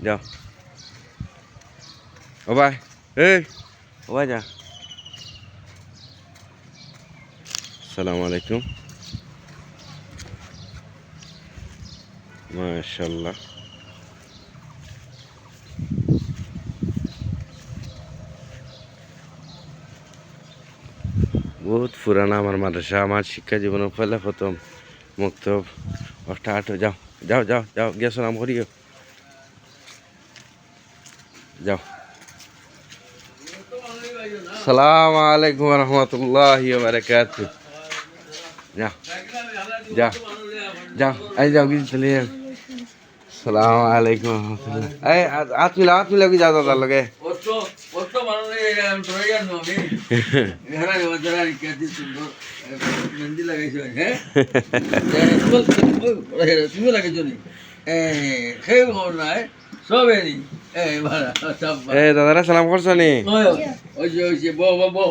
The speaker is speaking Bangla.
যাও ও ভাই এই ও ভাই যা আসসালামু আলাইকুম মাশাআল্লাহ বহুত পুরানা আমার মাদ্রাসা আমার শিক্ষা জীবনের পয়লা প্রথম মক্তব একটা আটো যাও যাও যাও যাও গিয়ে সালাম করিও যাও সালামু আলাইকুম রহমতুল্লাহি ওয়া বারাকাতুহু যাও যাও যাও এই যাও গিয়ে চলে যাও সালামু আলাইকুম রহমতুল্লাহ এই হাত মিলা কি যাও দাদার লগে তুমি লাগাইছো নি খেয়ে খবর নাই সবে নি দাদারা সালাম করছো নি ওই যে বো